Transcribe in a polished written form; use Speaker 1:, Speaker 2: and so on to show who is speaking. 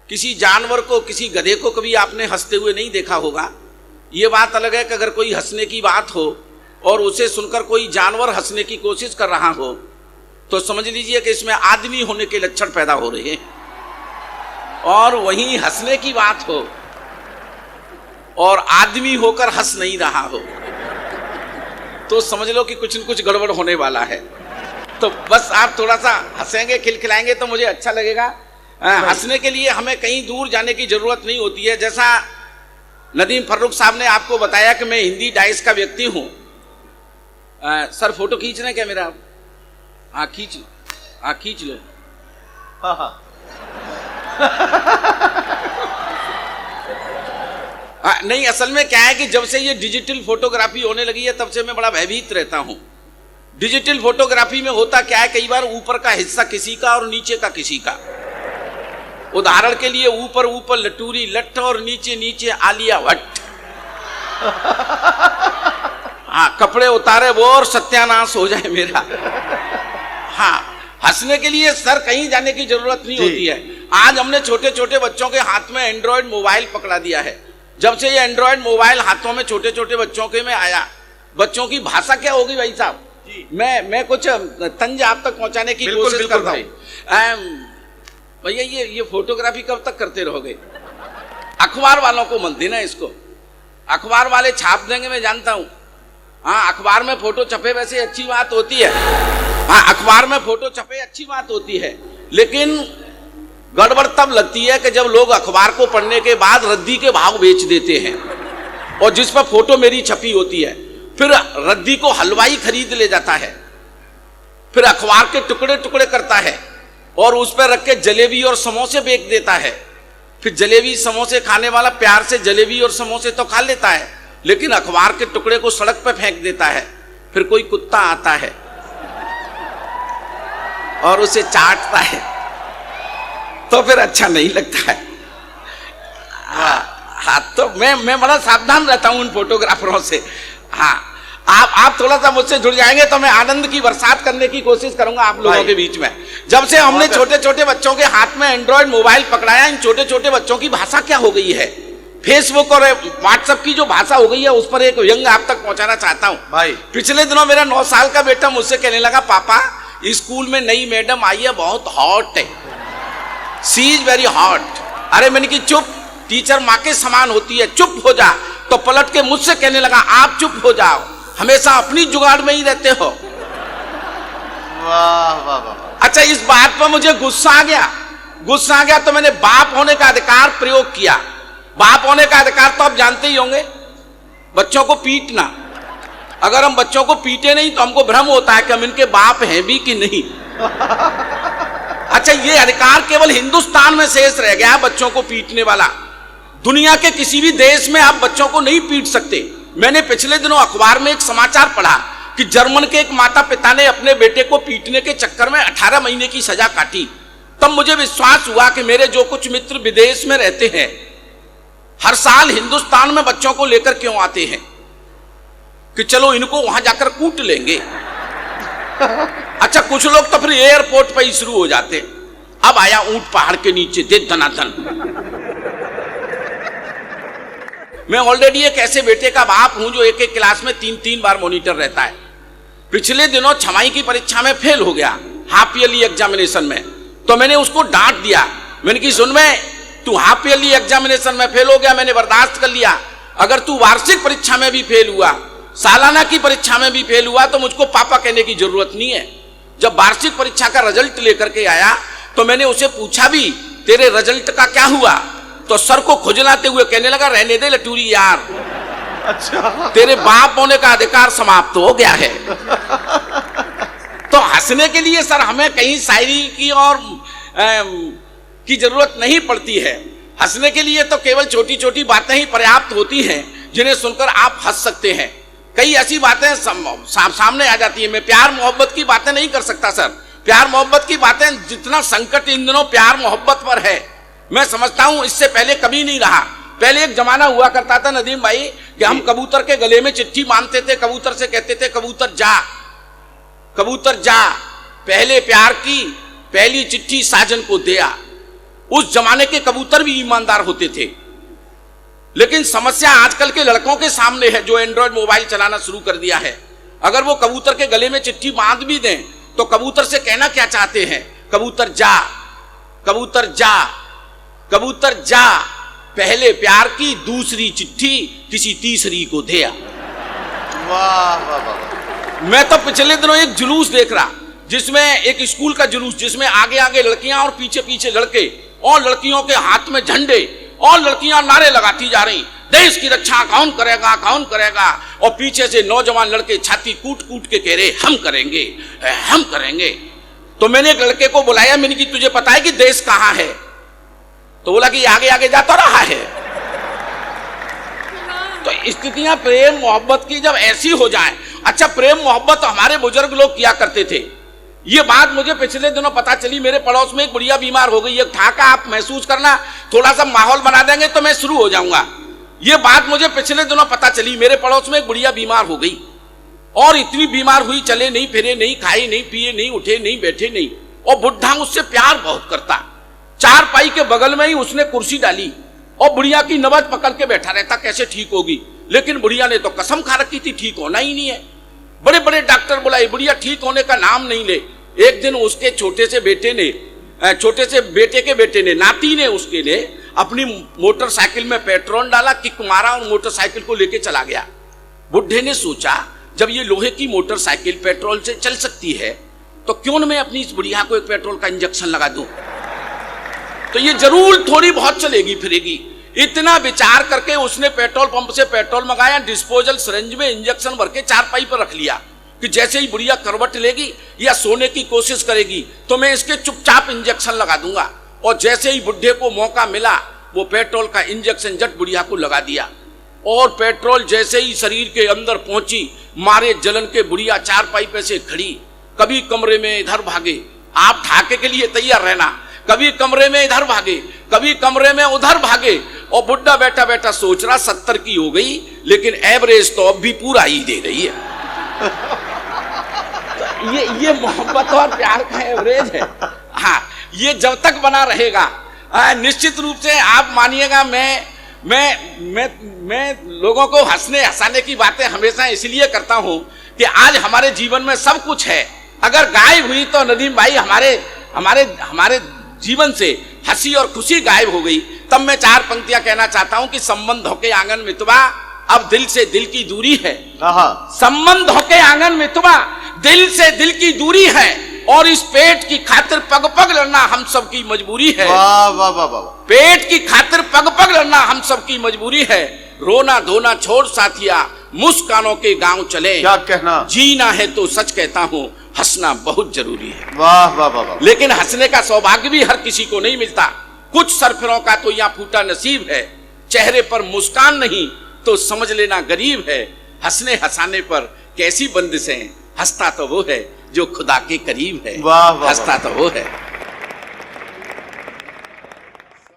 Speaker 1: किसी जानवर को, किसी गधे को कभी आपने हंसते हुए नहीं देखा होगा। ये बात अलग है कि अगर कोई हंसने की बात हो और उसे सुनकर कोई जानवर हंसने की कोशिश कर रहा हो तो समझ लीजिए कि इसमें आदमी होने के लक्षण पैदा हो रहे हैं। और वहीं हंसने की बात हो और आदमी होकर हंस नहीं रहा हो तो समझ लो कि कुछ न कुछ गड़बड़ होने वाला है। तो बस आप थोड़ा सा हंसेंगे, खिलखिलाएंगे तो मुझे अच्छा लगेगा। हंसने के लिए हमें कहीं दूर जाने की जरूरत नहीं होती है। जैसा नदीम फर्रुख साहब ने आपको बताया कि मैं हिंदी डाइस का व्यक्ति हूं। सर फोटो खींच रहे हैं क्या मेरा? हाँ खींच लो।
Speaker 2: हाँ
Speaker 1: नहीं, असल में क्या है कि जब से ये डिजिटल फोटोग्राफी होने लगी है तब से मैं बड़ा भयभीत रहता हूं। डिजिटल फोटोग्राफी में होता क्या है, कई बार ऊपर का हिस्सा किसी का और नीचे का किसी का। उदाहरण के लिए ऊपर लटूरी लट्ठ और नीचे आलिया भट्ट। हाँ, कपड़े उतारे वो और सत्यानाश हो जाए मेरा। हाँ, हंसने के लिए सर कहीं जाने की जरूरत नहीं होती है। आज हमने छोटे छोटे बच्चों के हाथ में एंड्रॉयड मोबाइल पकड़ा दिया है। जब से ये एंड्रॉयड मोबाइल हाथों में छोटे छोटे बच्चों के में आया, बच्चों की भाषा क्या होगी भाई साहब? मैं कुछ तंज आप तक पहुंचाने की कोशिश करता हूँ। भैया ये फोटोग्राफी कब तक करते रहोगे? अखबार वालों को मत देना इसको, अखबार वाले छाप देंगे, मैं जानता हूँ। हाँ, अखबार में फोटो छपे वैसे अच्छी बात होती है। हाँ, अखबार में फोटो छपे अच्छी बात होती है, लेकिन गड़बड़ तब लगती है कि जब लोग अखबार को पढ़ने के बाद रद्दी के भाव बेच देते हैं और जिस पर फोटो मेरी छपी होती है, फिर रद्दी को हलवाई खरीद ले जाता है, फिर अखबार के टुकड़े टुकड़े करता है और उस पर रख के जलेबी और समोसे बेच देता है। फिर जलेबी समोसे खाने वाला प्यार से जलेबी और समोसे तो खा लेता है, लेकिन अखबार के टुकड़े को सड़क पर फेंक देता है। फिर कोई कुत्ता आता है और उसे चाटता है तो फिर अच्छा नहीं लगता है। हाँ, तो मैं बड़ा सावधान रहता हूं उन फोटोग्राफरों से। हाँ, आप थोड़ा सा मुझसे जुड़ जाएंगे तो मैं आनंद की बरसात करने की कोशिश करूंगा आप लोगों के बीच में। जब से हमने छोटे छोटे बच्चों के हाथ में एंड्रॉयड मोबाइल पकड़ाया, इन छोटे छोटे बच्चों की भाषा क्या हो गई है, फेसबुक और व्हाट्सएप की जो भाषा हो गई है, उस पर एक व्यंग आप तक पहुंचाना चाहता हूं भाई। पिछले दिनों मेरा 9 साल का बेटा मुझसे कहने लगा, पापा स्कूल में नई मैडम आई है, बहुत हॉट है, सी इज वेरी हॉट। अरे मैंने की चुप, टीचर माँ के समान होती है, चुप हो जा। तो पलट के मुझसे कहने लगा, आप चुप हो जाओ, हमेशा अपनी जुगाड़ में ही रहते हो।
Speaker 2: वाह वाह वाह।
Speaker 1: अच्छा, इस बात पर मुझे गुस्सा आ गया तो मैंने बाप होने का अधिकार प्रयोग किया। बाप होने का अधिकार तो आप जानते ही होंगे, बच्चों को पीटना। अगर हम बच्चों को पीटे नहीं तो हमको भ्रम होता है कि हम इनके बाप हैं भी कि नहीं। अच्छा, ये अधिकार केवल हिंदुस्तान में शेष रह गया बच्चों को पीटने वाला। दुनिया के किसी भी देश में आप बच्चों को नहीं पीट सकते। मैंने पिछले दिनों अखबार में एक समाचार पढ़ा कि जर्मन के एक माता पिता ने अपने बेटे को पीटने के चक्कर में 18 महीने की सजा काटी। तब मुझे विश्वास हुआ कि मेरे जो कुछ मित्र विदेश में रहते हैं, हर साल हिंदुस्तान में बच्चों को लेकर क्यों आते हैं कि चलो इनको वहां जाकर कूट लेंगे। अच्छा, कुछ लोग तो फिर एयरपोर्ट पर ही शुरू हो जाते। अब आया ऊंट पहाड़ के नीचे, दे धनाधन। मैं ऑलरेडी एक ऐसे बेटे का बाप हूं जो एक क्लास में 3 बार मॉनिटर रहता है। पिछले दिनों छमाई की परीक्षा में फेल हो गया, हाफ ईयरली एग्जामिनेशन में। तो मैंने उसको डांट दिया, मैंने की सुन में, तू हाफ ईयरली एग्जामिनेशन में फेल हो गया, मैंने बर्दाश्त कर लिया। अगर तू वार्षिक परीक्षा में भी फेल हुआ, सालाना की परीक्षा में भी फेल हुआ, तो मुझको पापा कहने की जरूरत नहीं है। जब वार्षिक परीक्षा का रिजल्ट लेकर के आया तो मैंने उसे पूछा भी, तेरे रिजल्ट का क्या हुआ? तो सर को खुजलाते हुए कहने लगा, रहने दे लटूरी यार,
Speaker 2: अच्छा,
Speaker 1: तेरे बाप होने का अधिकार समाप्त हो गया है। तो हंसने के लिए सर हमें कहीं शायरी की और की जरूरत नहीं पड़ती है। हंसने के लिए तो केवल छोटी छोटी बातें ही पर्याप्त होती हैं जिन्हें सुनकर आप हंस सकते हैं। कई ऐसी बातें सामने आ जाती है। मैं प्यार मोहब्बत की बातें नहीं कर सकता सर। प्यार मोहब्बत की बातें, जितना संकट इन दिनों प्यार मोहब्बत पर है, मैं समझता हूं इससे पहले कभी नहीं रहा। पहले एक जमाना हुआ करता था नदीम भाई कि हम कबूतर के गले में चिट्ठी बांधते थे, कबूतर से कहते थे, कबूतर जा, कबूतर जा, पहले प्यार की पहली चिट्ठी साजन को दिया। उस जमाने के कबूतर भी ईमानदार होते थे। लेकिन समस्या आजकल के लड़कों के सामने है जो एंड्रॉयड मोबाइल चलाना शुरू कर दिया है। अगर वो कबूतर के गले में चिट्ठी बांध भी दें तो कबूतर से कहना क्या चाहते हैं? कबूतर जा, कबूतर जा, कबूतर जा, पहले प्यार की, दूसरी चिट्ठी किसी तीसरी को दे आ।
Speaker 2: वाह वाह वाह।
Speaker 1: मैं तो पिछले दिनों एक जुलूस देख रहा, जिसमें एक स्कूल का जुलूस, जिसमें आगे आगे लड़कियां और पीछे पीछे लड़के, और लड़कियों के हाथ में झंडे, और लड़कियां नारे लगाती जा रही, देश की रक्षा कौन करेगा, कौन करेगा। और पीछे से नौजवान लड़के छाती कूट कूट के कह रहे हम करेंगे, हम करेंगे। तो मैंने एक लड़के को बुलाया, मैंने कि तुझे पता है कि देश कहां है? तो बोला कि आगे आगे जाता रहा है। तो स्थितियां प्रेम मोहब्बत की जब ऐसी हो जाए, अच्छा प्रेम मोहब्बत हमारे बुजुर्ग लोग किया करते थे। ये बात मुझे पिछले दिनों पता चली, मेरे पड़ोस में एक बुढ़िया बीमार हो गई है। ठाका आप महसूस करना, थोड़ा सा माहौल बना देंगे तो मैं शुरू हो जाऊंगा। ये बात मुझे पिछले दिनों पता चली, मेरे पड़ोस में एक बुढ़िया बीमार हो गई, और इतनी बीमार हुई, चले नहीं, फिरे नहीं, खाए नहीं, पिए नहीं, उठे नहीं, बैठे नहीं। और बुढ़ा उससे प्यार बहुत करता। चारपाई के बगल में ही उसने कुर्सी डाली और बुढ़िया की नबज पकड़ के बैठा रहता, कैसे ठीक होगी। लेकिन बुढ़िया ने तो कसम खा रखी थी ठीक होना ही नहीं है। बड़े बड़े डॉक्टर बुलाए, बुढ़िया ठीक होने का नाम नहीं ले। एक दिन उसके छोटे से बेटे के नाती ने उसके लिए अपनी मोटरसाइकिल में पेट्रोल डाला, किक मारा और मोटरसाइकिल को लेके चला गया। बुढ़े ने सोचा जब ये लोहे की मोटरसाइकिल पेट्रोल से चल सकती है तो क्यों न मैं अपनी इस बुढ़िया को एक पेट्रोल का इंजेक्शन लगा दूं, तो ये जरूर थोड़ी बहुत चलेगी फिरेगी। इतना विचार करके उसने पेट्रोल पंप से पेट्रोल मंगाया, डिस्पोजल सिरिंज में इंजेक्शन भर के चारपाई पर रख लिया कि जैसे ही बुढ़िया करवट लेगी या सोने की कोशिश करेगी तो मैं इसके चुपचाप इंजेक्शन लगा दूंगा। और जैसे ही बुढ़े को मौका मिला वो पेट्रोल का इंजेक्शन जट बुढ़िया को लगा दिया, और पेट्रोल जैसे ही शरीर के अंदर पहुंची, मारे जलन के बुढ़िया चारपाई पे से खड़ी, कभी कमरे में इधर भागे, आप ठाके के लिए तैयार रहना, कभी कमरे में इधर भागे, कभी कमरे में उधर भागे। और बुढ़ा बैठा बैठा सोच रहा 70 की हो गई, लेकिन एवरेज तो अब भी पूरा ही दे रही है। तो ये मोहब्बत और प्यार का एवरेज है। हाँ, ये जब तक बना रहेगा, निश्चित रूप से आप मानिएगा, मैं लोगों को हंसाने की बातें हमेशा इसलिए करता हूं कि आज हमारे जीवन में सब कुछ है। अगर गायब हुई तो नदीम भाई हमारे जीवन से हंसी और खुशी गायब हो गई। तब मैं 4 पंक्तियां कहना चाहता हूं कि संबंधों के आंगन में तुबा, अब दिल से दिल की दूरी है। संबंधों के आंगन में तुबा, दिल से दिल की दूरी है, और इस पेट की खातिर पग पग लड़ना हम सबकी मजबूरी है।
Speaker 2: वाह वाह वाह वाह।
Speaker 1: पेट की खातिर पग पग लड़ना हम सबकी मजबूरी है। रोना धोना छोड़ साथिया, मुस्कानों के गांव चले।
Speaker 2: क्या कहना,
Speaker 1: जीना है तो सच कहता हूं, हंसना बहुत जरूरी है।
Speaker 2: वाह वाह वाह वाह।
Speaker 1: लेकिन हंसने का सौभाग्य भी हर किसी को नहीं मिलता। कुछ सरफिरों का तो यहाँ फूटा नसीब है। चेहरे पर मुस्कान नहीं तो समझ लेना गरीब है। हंसने हंसाने पर कैसी बंदिशें, हंसता तो वो है जो खुदा के करीब है।
Speaker 2: वाह वाह।
Speaker 1: हंसता तो वो है